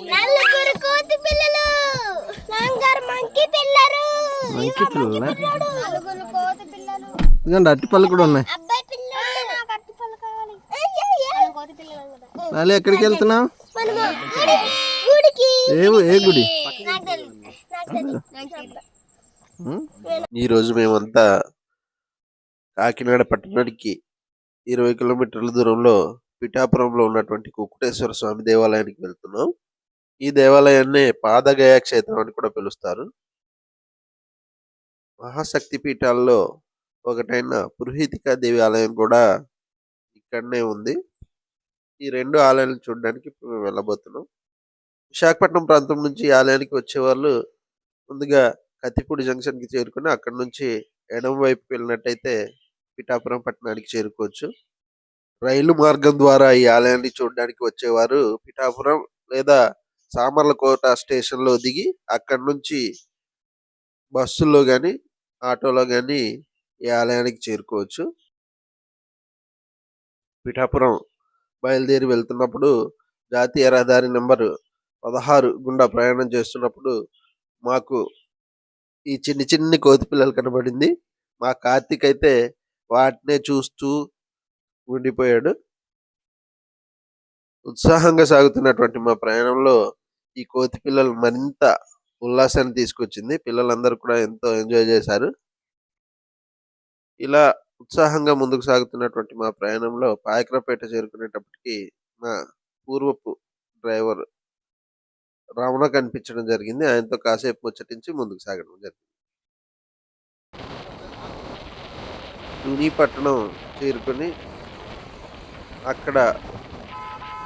నలుగురు కోతి పిల్లలు నంగర్ మంకీ పిల్లలు నలుగురు కోతి పిల్లలు ఇదిగోండి అరటిపళ్ళు కూడా ఉన్నాయి. అబ్బాయి పిల్లలు నాకు అరటిపళ్ళు కావాలి. కోతి పిల్లలు కూడా. నాలి ఎక్కడికి వెళ్తున్నావు? గుడికి. ఏ గుడి? ఈరోజు మేమంతా కాకినాడ పట్టణానికి 20 కిలోమీటర్ల దూరంలో పిఠాపురంలో ఉన్నటువంటి కుక్కుటేశ్వర స్వామి దేవాలయానికి వెళ్తున్నాం. ఈ దేవాలయాన్ని పాదగయ క్షేత్రం అని కూడా పిలుస్తారు. మహాశక్తి పీఠాల్లో ఒకటైన పురోహితికా దేవి ఆలయం కూడా ఇక్కడనే ఉంది. ఈ రెండు ఆలయాలను చూడడానికి ఇప్పుడు మేము వెళ్ళబోతున్నాం. విశాఖపట్నం ప్రాంతం నుంచి ఈ ఆలయానికి వచ్చేవాళ్ళు ముందుగా కత్తిపూడి జంక్షన్కి చేరుకుని అక్కడ నుంచి ఎడమ వైపు వెళ్ళినట్టయితే పిఠాపురం పట్టణానికి చేరుకోవచ్చు. రైలు మార్గం ద్వారా ఈ ఆలయాన్ని చూడడానికి వచ్చేవారు పిఠాపురం లేదా సామర్లకోట స్టేషన్లో దిగి అక్కడి నుంచి బస్సుల్లో కానీ ఆటోలో కానీ ఈ ఆలయానికి చేరుకోవచ్చు. పిఠాపురం బయలుదేరి వెళ్తున్నప్పుడు జాతీయ రహదారి నెంబరు 16 గుండా ప్రయాణం చేస్తున్నప్పుడు మాకు ఈ చిన్ని కోతి పిల్లలు కనబడింది. మా కార్తీక్ అయితే వాటినే చూస్తూ ఉండిపోయాడు. ఉత్సాహంగా సాగుతున్నటువంటి మా ప్రయాణంలో ఈ కోతి పిల్లలు మరింత ఉల్లాసాన్ని తీసుకొచ్చింది. పిల్లలందరూ కూడా ఎంతో ఎంజాయ్ చేశారు. ఇలా ఉత్సాహంగా ముందుకు సాగుతున్నటువంటి మా ప్రయాణంలో పాయకరపేట చేరుకునేటప్పటికి మా పూర్వపు డ్రైవర్ రమణ కనిపించడం జరిగింది. ఆయనతో కాసేపు ముచ్చటించి ముందుకు సాగడం జరిగింది. తుని పట్టణం చేరుకొని అక్కడ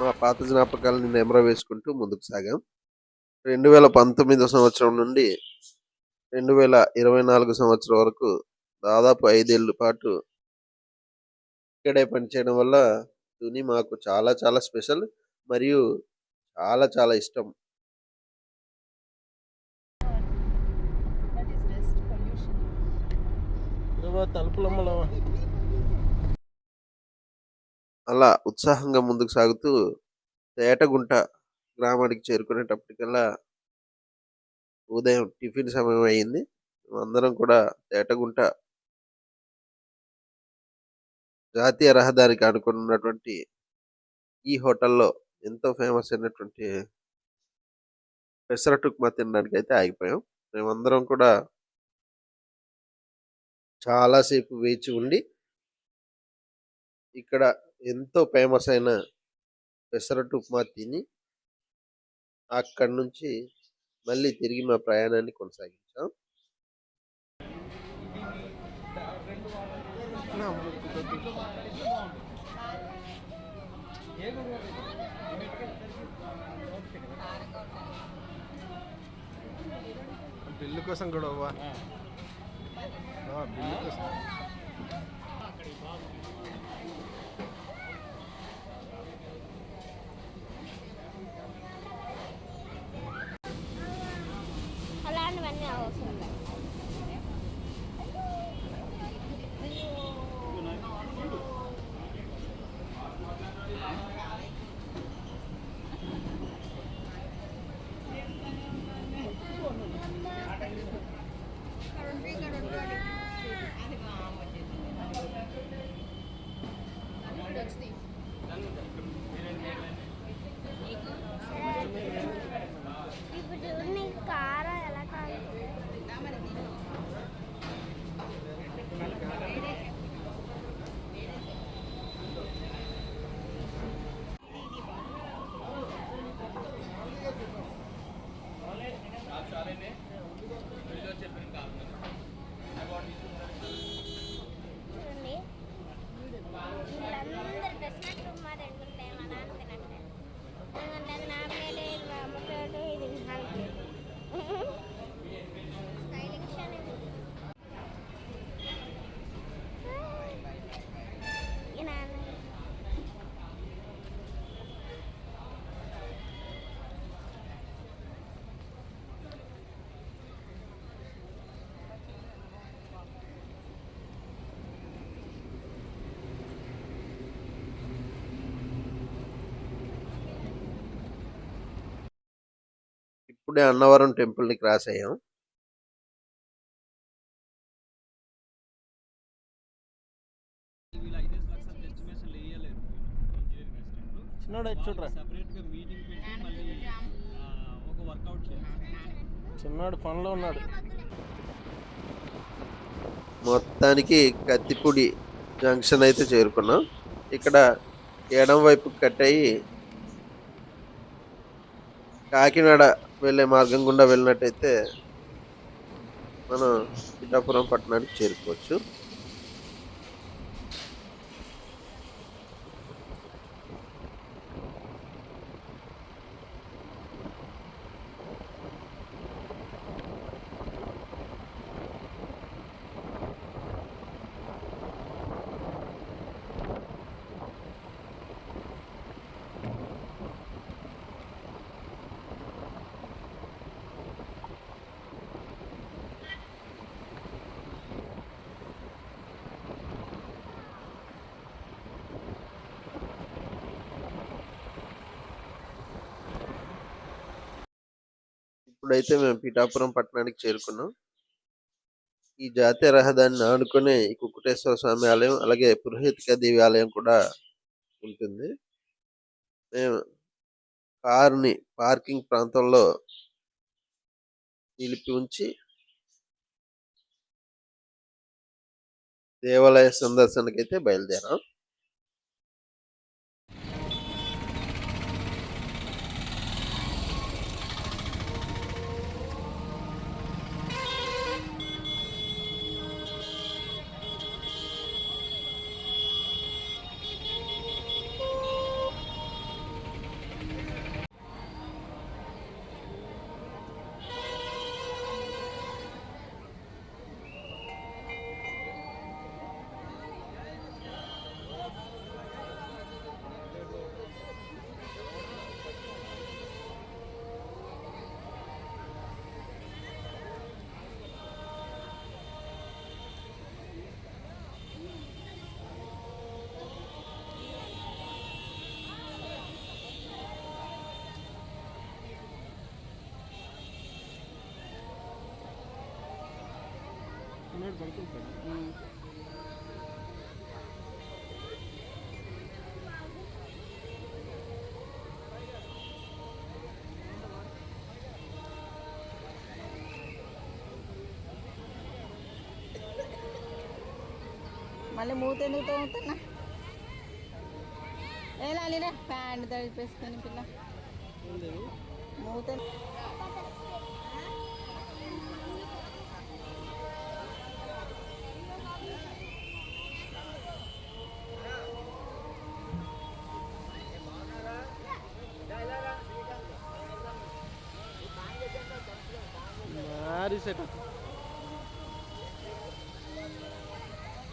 మా పాత జ్ఞాపకాలని నెమర వేసుకుంటూ ముందుకు సాగాం. 2019 సంవత్సరం నుండి 2024 సంవత్సరం వరకు దాదాపు 5 ఏళ్ళ పాటు ఇక్కడే పనిచేయడం వల్ల తుని మాకు చాలా చాలా స్పెషల్ మరియు చాలా చాలా ఇష్టం. అలా ఉత్సాహంగా ముందుకు సాగుతూ తేటగుంట గ్రామానికి చేరుకునేటప్పటికల్లా ఉదయం టిఫిన్ సమయం అయింది. అందరం కూడా తేటగుంట జాతీయ రహదారికి ఆనుకున్నటువంటి ఈ హోటల్లో ఎంతో ఫేమస్ అయినటువంటి పెసరట్టు ఉప్మా తినడానికి అయితే ఆగిపోయాం. మేమందరం కూడా చాలాసేపు వేచి ఉండి ఇక్కడ ఎంతో ఫేమస్ అయిన పెసరట్టు ఉప్మా తిని అక్కడి నుంచి మళ్ళీ తిరిగి మా ప్రయాణాన్ని కొనసాగించాం. బిల్లు కోసం గొడవ బిల్లు కోసం అలాంటివన్నీ అవసరం లేదు. ఇప్పుడు నీకు కారం ఎలా కావాలి? ఇప్పుడే అన్నవరం టెంపుల్ని క్రాస్ అయ్యాం. చిన్నాడు పనిలో ఉన్నాడు. మొత్తానికి కత్తిపూడి జంక్షన్ అయితే చేరుకున్నాం. ఇక్కడ ఎడం వైపు కట్ అయ్యి కాకినాడ వెళ్ళే మార్గం గుండా వెళ్ళినట్టయితే మనం పిఠాపురం పట్టణానికి చేరుకోవచ్చు. ఇప్పుడైతే మేము పిఠాపురం పట్టణానికి చేరుకున్నాం. ఈ జాతీయ రహదారిని ఆనుకునే ఈ కుక్కుటేశ్వర స్వామి ఆలయం, అలాగే పురోహితికా దేవి ఆలయం కూడా ఉంటుంది. మేము కారుని పార్కింగ్ ప్రాంతంలో నిలిపి ఉంచి దేవాలయ సందర్శనకైతే బయలుదేరాం. మళ్ళీ మూత ఎందుకు తోముతున్నా? వెళ్ళాలిరా ప్యాంట్ తడిపేసుకొని పిల్ల మూత.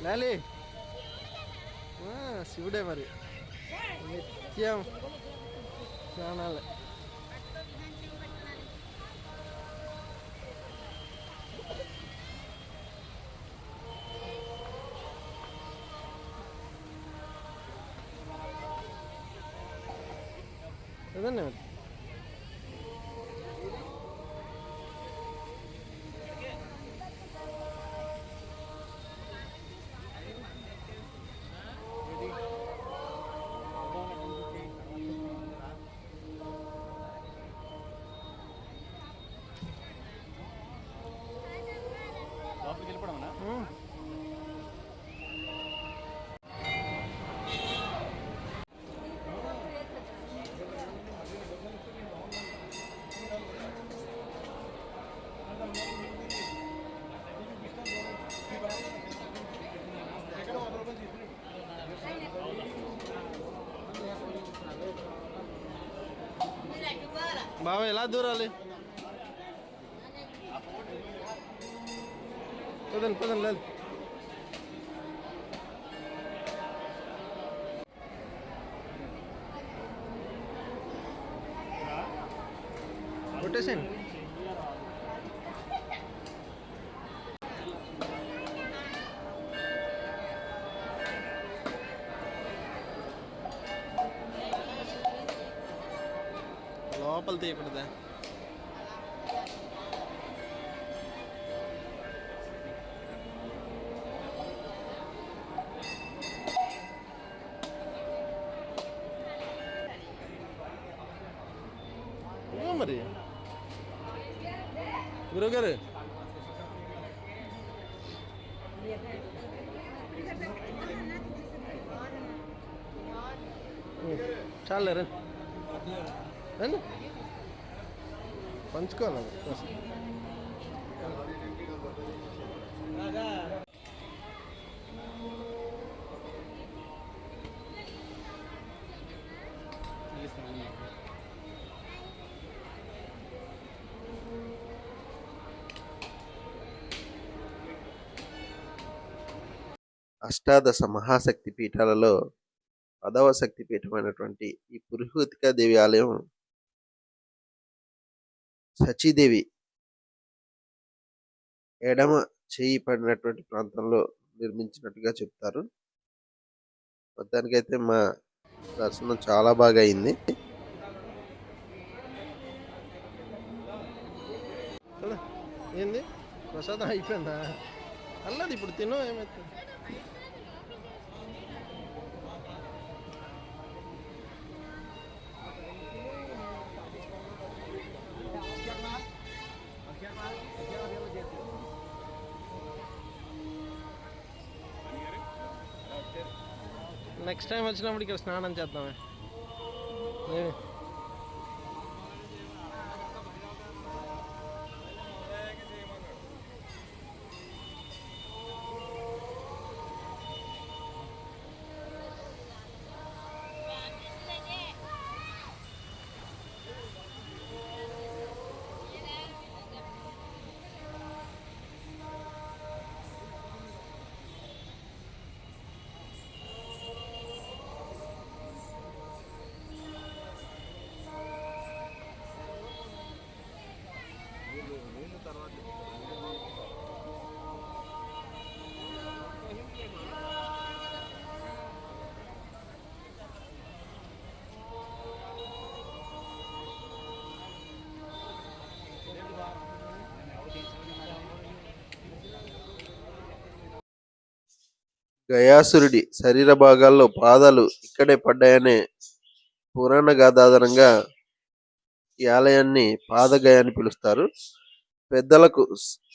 లాలి శివుడే మరి నిత్యం స్నానాలే. అదన్నే బాబా ఎలా దూరాలి? పదండి పదండి లేదు. కొట్టేసేయండి. లోపల తీయకూడదా? మరి గురుగారు చాలే రండి రండి పంచుకోవాలి అష్టాదశ మహాశక్తి పీఠాలలో 10వ శక్తి పీఠమైనటువంటి ఈ పురుహూతికా దేవి ఆలయం సచీదేవి ఎడమ చేయి పడినటువంటి ప్రాంతంలో నిర్మించినట్టుగా చెప్తారు. మొత్తానికైతే మా దర్శనం చాలా బాగా అయింది. ఏంది ప్రసాదం అయిపోయిందా? అల్లది ఇప్పుడు తిను ఏమైతుంది. నెక్స్ట్ టైం వచ్చినప్పుడు ఇక్కడ స్నానం చేద్దామే. గయాసురుడి శరీర భాగాల్లో పాదాలు ఇక్కడే పడ్డాయనే పురాణ గాథ ఆధారంగా ఈ ఆలయాన్ని పాదగయ అని పిలుస్తారు. పెద్దలకు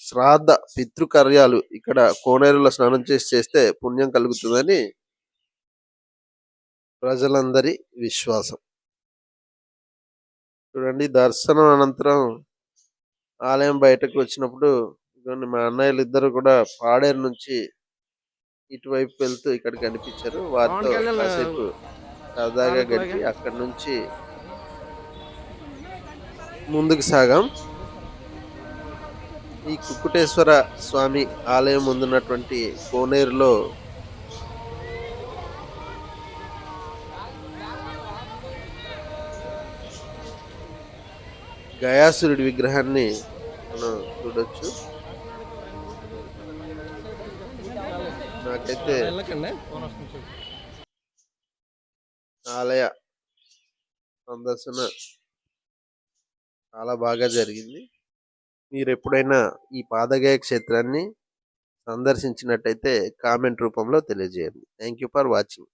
శ్రాద్ధ పితృకార్యాలు ఇక్కడ కోనేరులో స్నానం చేస్తే పుణ్యం కలుగుతుందని ప్రజలందరి విశ్వాసం. చూడండి, దర్శనం అనంతరం ఆలయం బయటకు వచ్చినప్పుడు మా అన్నయ్యలు ఇద్దరు కూడా పాడేరు నుంచి ఇటువైపు వెళ్తూ ఇక్కడ కనిపించారు. వారితో కాసేపు సరదాగా గడిపి అక్కడి నుంచి ముందుకు సాగాం. ఈ కుక్కుటేశ్వర స్వామి ఆలయం ముందున్నటువంటి కోనేరులో గయాసురుడి విగ్రహాన్ని మనం చూడొచ్చు. నాకైతే ఆలయ సందర్శన చాలా బాగా జరిగింది. మీరు ఎప్పుడైనా ఈ పాదగయ క్షేత్రాన్ని సందర్శించినట్టయితే కామెంట్ రూపంలో తెలియజేయండి. Thank you for watching.